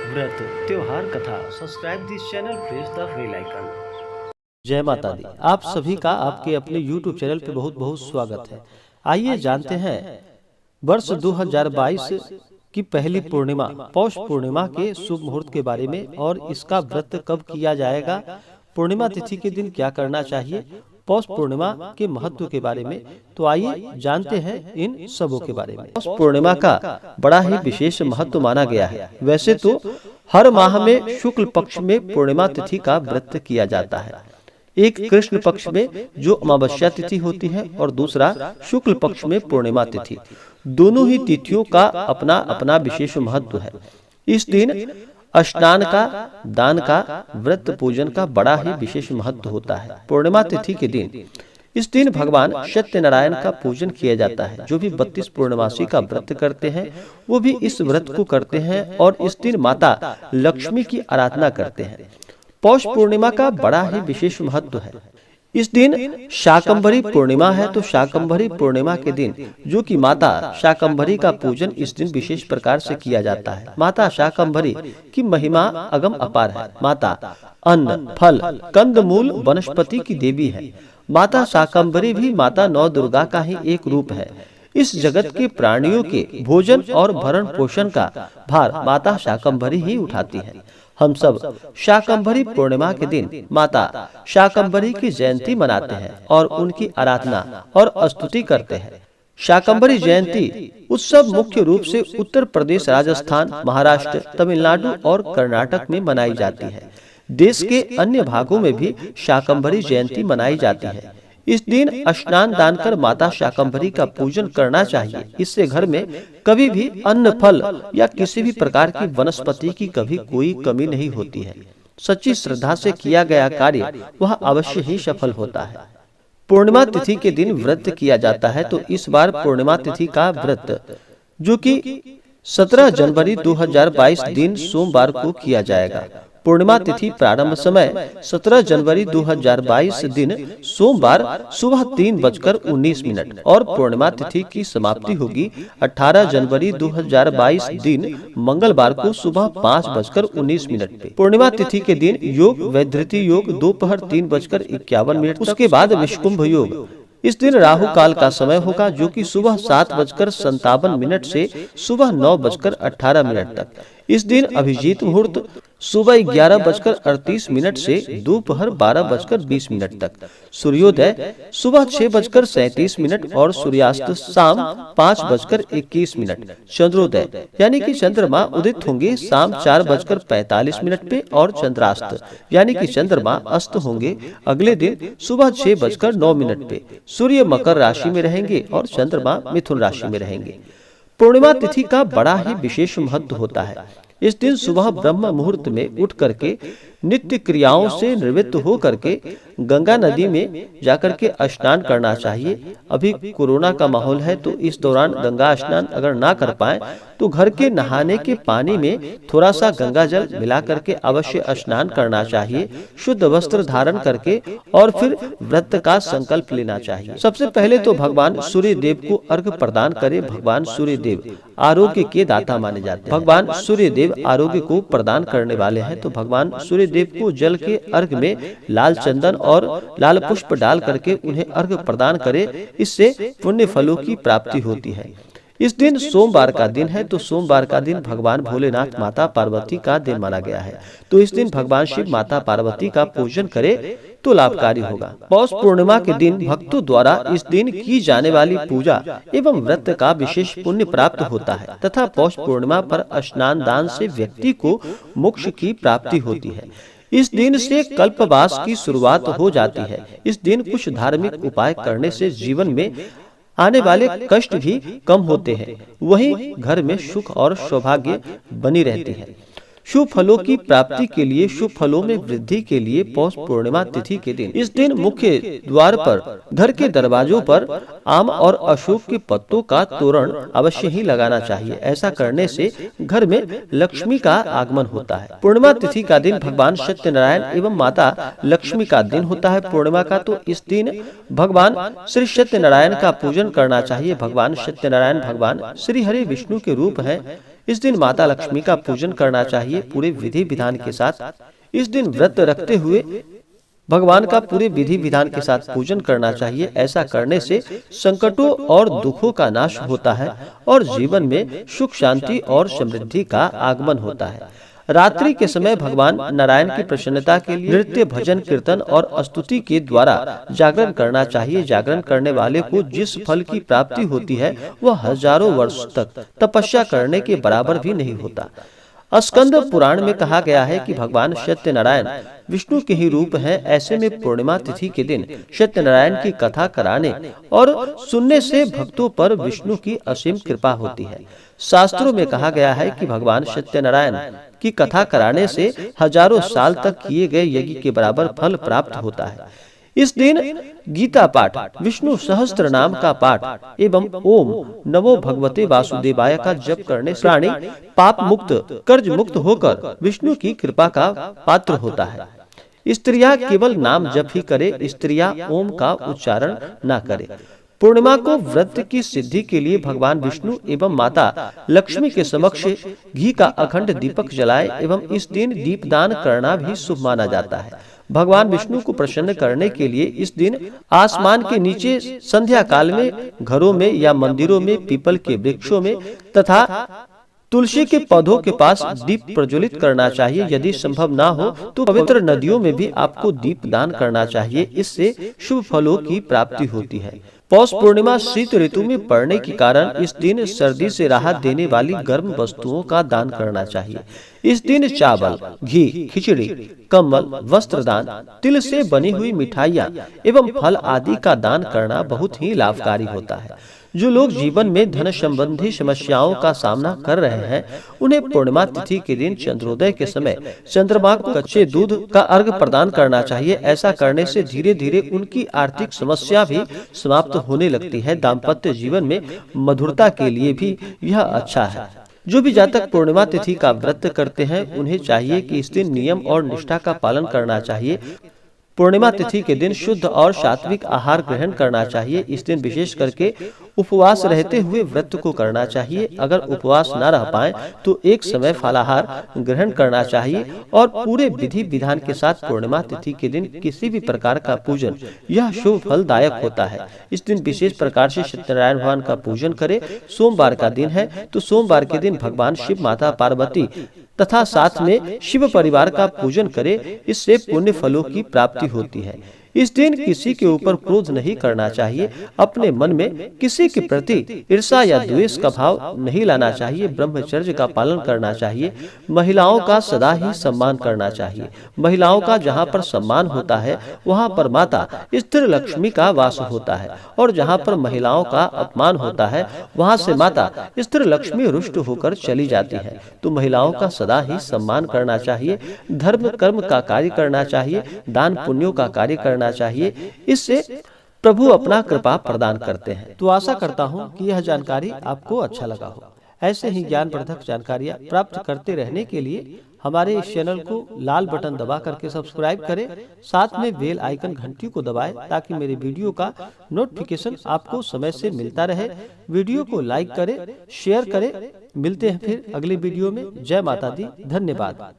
व्रत त्योहार कथा। Subscribe this channel, press the bell icon. जय माता दी। आप सभी का आपके अपने YouTube चैनल पे बहुत बहुत स्वागत है। आइए जानते हैं वर्ष 2022 की पहली पूर्णिमा पौष पूर्णिमा के शुभ मुहूर्त के बारे में और इसका व्रत कब किया जाएगा, पूर्णिमा तिथि के दिन क्या करना चाहिए, पौष पूर्णिमा के महत्व के बारे में। तो आइए जानते हैं इन सबों के बारे में। पौष पूर्णिमा का बड़ा ही विशेष महत्व माना गया है। वैसे तो हर माह में शुक्ल पक्ष में पूर्णिमा तिथि का व्रत किया जाता है। एक कृष्ण पक्ष में जो अमावस्या तिथि होती है और दूसरा शुक्ल पक्ष में पूर्णिमा तिथि। दोनों ही तिथियों का अपना अपना विशेष महत्व है। इस दिन स्नान का, दान का, व्रत पूजन का बड़ा ही विशेष महत्व होता है। पूर्णिमा तिथि के दिन इस दिन भगवान सत्यनारायण का पूजन किया जाता है। जो भी 32 पूर्णमासी का व्रत करते हैं वो भी इस व्रत को करते हैं और इस दिन माता लक्ष्मी की आराधना करते हैं। पौष पूर्णिमा का बड़ा ही विशेष महत्व है। इस दिन शाकंभरी पूर्णिमा है, तो शाकंभरी पूर्णिमा के दिन जो कि माता शाकंभरी का पूजन इस दिन विशेष प्रकार से किया जाता है। माता शाकंभरी की महिमा अगम अपार है। माता अन्न, फल, कंदमूल, वनस्पति की देवी है। माता शाकंभरी भी माता नौ दुर्गा का ही एक रूप है। इस जगत के प्राणियों के भोजन और भरण पोषण का भार माता शाकंभरी ही उठाती है। हम सब शाकंभरी पूर्णिमा के दिन माता शाकंभरी की जयंती मनाते हैं और उनकी आराधना और स्तुति करते हैं। शाकंभरी जयंती उत्सव मुख्य रूप से उत्तर प्रदेश, राजस्थान, महाराष्ट्र, तमिलनाडु और कर्नाटक में मनाई जाती है। देश के अन्य भागों में भी शाकंभरी जयंती मनाई जाती है। इस दिन स्नान दान कर माता शाकंभरी का पूजन करना चाहिए। इससे घर में कभी भी अन्न, फल या किसी भी प्रकार की वनस्पति की कभी कोई कमी नहीं होती है। सच्ची श्रद्धा से किया गया कार्य वह अवश्य ही सफल होता है। पूर्णिमा तिथि के दिन व्रत किया जाता है, तो इस बार पूर्णिमा तिथि का व्रत जो कि 17 जनवरी 2022 दिन सोमवार को किया जाएगा। पूर्णिमा तिथि प्रारंभ समय 17 जनवरी 2022 दिन सोमवार सुबह 3:19 और पूर्णिमा तिथि की समाप्ति होगी 18 जनवरी 2022 दिन मंगलवार को सुबह 5:19 पे। पूर्णिमा तिथि के दिन योग वैधृति योग दोपहर 3:51 उसके बाद विषकुंभ योग। इस दिन राहु काल का समय होगा जो कि सुबह 7:57 से सुबह 9:18 तक। इस दिन अभिजीत मुहूर्त सुबह 11:38 से दोपहर 12:20 तक। सूर्योदय सुबह 6:37 और सूर्यास्त शाम 5:21। चंद्रोदय यानी कि चंद्रमा उदित होंगे शाम 4:45 पे और चंद्रास्त यानी कि चंद्रमा अस्त होंगे अगले दिन सुबह 6:09 पे। सूर्य मकर राशि में रहेंगे और चंद्रमा मिथुन राशि में रहेंगे। पूर्णिमा तिथि का बड़ा ही विशेष महत्व होता है। इस दिन सुबह ब्रह्म मुहूर्त में उठ करके नित्य क्रियाओं से निवृत्त हो करके गंगा नदी में जाकर के स्नान करना चाहिए। अभी कोरोना का माहौल है, तो इस दौरान गंगा स्नान अगर ना कर पाए तो घर के नहाने के पानी में थोड़ा सा गंगा जल मिला करके अवश्य स्नान करना चाहिए। शुद्ध वस्त्र धारण करके और फिर व्रत का संकल्प लेना चाहिए। सबसे पहले तो भगवान सूर्य देव को अर्घ प्रदान करें। भगवान सूर्य देव आरोग्य के दाता माने जाते हैं। भगवान सूर्य देव आरोग्य को प्रदान करने वाले हैं, तो भगवान सूर्य देव को जल के अर्घ में लाल चंदन और लाल पुष्प डाल करके उन्हें अर्घ प्रदान करें। इससे पुण्य फलों की प्राप्ति होती है। इस दिन सोमवार का दिन है, तो सोमवार का दिन भगवान भोलेनाथ माता पार्वती का दिन माना गया है। तो इस दिन भगवान शिव माता पार्वती का पूजन करे तो लाभकारी होगा। पौष पूर्णिमा के दिन भक्तों द्वारा इस दिन की जाने वाली पूजा एवं व्रत का विशेष पुण्य प्राप्त होता है तथा पौष पूर्णिमा पर स्नान दान से व्यक्ति को मोक्ष की प्राप्ति होती है। इस दिन से कल्पवास की शुरुआत हो जाती है। इस दिन कुछ धार्मिक उपाय करने से जीवन में आने वाले कष्ट भी कम होते हैं। वहीं घर में सुख और सौभाग्य बनी रहती है। शुभ फलों की प्राप्ति के लिए, शुभ फलों में वृद्धि के लिए पौष पूर्णिमा तिथि के दिन इस दिन मुख्य द्वार पर, घर के दरवाजों पर आम और अशोक के पत्तों का तोरण अवश्य ही लगाना चाहिए। ऐसा करने से घर में लक्ष्मी का आगमन होता है। पूर्णिमा तिथि का दिन भगवान सत्यनारायण एवं माता लक्ष्मी का दिन होता है। पूर्णिमा का तो इस दिन भगवान श्री सत्यनारायण का पूजन करना चाहिए। भगवान सत्यनारायण भगवान श्री हरि विष्णु के रूप है। इस दिन माता लक्ष्मी का पूजन करना चाहिए पूरे विधि विधान के साथ। इस दिन व्रत रखते हुए भगवान का पूरे विधि विधान के साथ पूजन करना चाहिए। ऐसा करने से संकटों और दुखों का नाश होता है और जीवन में सुख शांति और समृद्धि का आगमन होता है। रात्रि के समय भगवान नारायण की प्रसन्नता के लिए नृत्य, भजन, कीर्तन और स्तुति के द्वारा जागरण करना चाहिए। जागरण करने वाले को जिस फल की प्राप्ति होती है वह हजारों वर्ष तक तपस्या करने के बराबर भी नहीं होता। स्कंद पुराण में कहा गया है कि भगवान सत्यनारायण विष्णु के ही रूप हैं। ऐसे में पूर्णिमा तिथि के दिन सत्यनारायण की कथा कराने और सुनने से भक्तों पर विष्णु की असीम कृपा होती है। शास्त्रों में कहा गया है कि भगवान सत्यनारायण की कथा कराने से हजारों साल तक किए गए यज्ञ के बराबर फल प्राप्त होता है। इस दिन गीता पाठ, विष्णु सहस्त्र नाम का पाठ एवं ओम नमो भगवते वासुदेवाय का जप करने से प्राणी पाप मुक्त, कर्ज मुक्त होकर विष्णु की कृपा का पात्र होता है। स्त्रियां केवल नाम जप ही करे, स्त्रियां ओम का उच्चारण न करे। पूर्णिमा को व्रत की सिद्धि के लिए भगवान विष्णु एवं माता लक्ष्मी के समक्ष घी का अखंड दीपक जलाए एवं इस दिन दीपदान करना भी शुभ माना जाता है। भगवान विष्णु को प्रसन्न करने के लिए इस दिन आसमान के नीचे संध्या काल में घरों में या मंदिरों में, पीपल के वृक्षों में तथा तुलसी के पौधों के पास दीप प्रज्वलित करना चाहिए। यदि संभव ना हो तो पवित्र नदियों में भी आपको दीप दान करना चाहिए। इससे शुभ फलों की प्राप्ति होती है। पौष पूर्णिमा शीत ऋतु में पड़ने के कारण इस दिन सर्दी से राहत देने वाली गर्म वस्तुओं का दान करना चाहिए। इस दिन चावल, घी, खिचड़ी, कम्बल, वस्त्र दान, तिल से बनी हुई मिठाइयाँ एवं फल आदि का दान करना बहुत ही लाभकारी होता है। जो लोग जीवन में धन संबंधी समस्याओं का सामना कर रहे हैं उन्हें पूर्णिमा तिथि के दिन चंद्रोदय के समय चंद्रमा को कच्चे दूध का अर्घ प्रदान करना चाहिए। ऐसा करने से धीरे धीरे उनकी आर्थिक समस्या भी समाप्त होने लगती है। दाम्पत्य जीवन में मधुरता के लिए भी यह अच्छा है। जो भी जातक पूर्णिमा तिथि का व्रत करते हैं उन्हें चाहिए कि इस दिन नियम और निष्ठा का पालन करना चाहिए। पूर्णिमा तिथि के दिन शुद्ध और सात्विक आहार ग्रहण करना चाहिए। इस दिन विशेष करके उपवास रहते हुए व्रत को करना चाहिए। अगर उपवास न रह पाए तो एक समय फलाहार ग्रहण करना चाहिए और पूरे विधि विधान के साथ पूर्णिमा तिथि के दिन किसी भी प्रकार का पूजन यह शुभ फलदायक होता है। इस दिन विशेष प्रकार से सत्यनारायण भगवान का पूजन करें। सोमवार का दिन है तो सोमवार के दिन भगवान शिव, माता पार्वती तथा साथ में शिव परिवार का पूजन करें। इससे पुण्य फलों की प्राप्ति होती है। इस दिन किसी के ऊपर क्रोध नहीं करना चाहिए। अपने मन में किसी के प्रति ईर्ष्या या द्वेष का भाव नहीं लाना चाहिए। ब्रह्मचर्य का पालन करना चाहिए। महिलाओं का सदा ही सम्मान करना चाहिए। महिलाओं का जहाँ पर सम्मान होता है वहाँ पर माता स्थिर लक्ष्मी का वास होता है और जहाँ पर महिलाओं का अपमान होता है वहाँ से माता स्थिर लक्ष्मी रुष्ट होकर चली जाती है। तो महिलाओं का सदा ही सम्मान करना चाहिए। धर्म कर्म का कार्य करना चाहिए। दान पुण्यों का कार्य करना चाहिए। इससे प्रभु अपना कृपा प्रदान करते हैं। तो आशा करता हूँ कि यह जानकारी आपको अच्छा लगा हो। ऐसे ही ज्ञानवर्धक जानकारियाँ प्राप्त करते रहने के लिए हमारे इस चैनल को लाल बटन दबा करके सब्सक्राइब करें। साथ में बेल आइकन घंटी को दबाएं ताकि मेरे वीडियो का नोटिफिकेशन आपको समय से मिलता रहे। वीडियो को लाइक करें, शेयर करें। मिलते हैं फिर अगले वीडियो में। जय माता दी। धन्यवाद।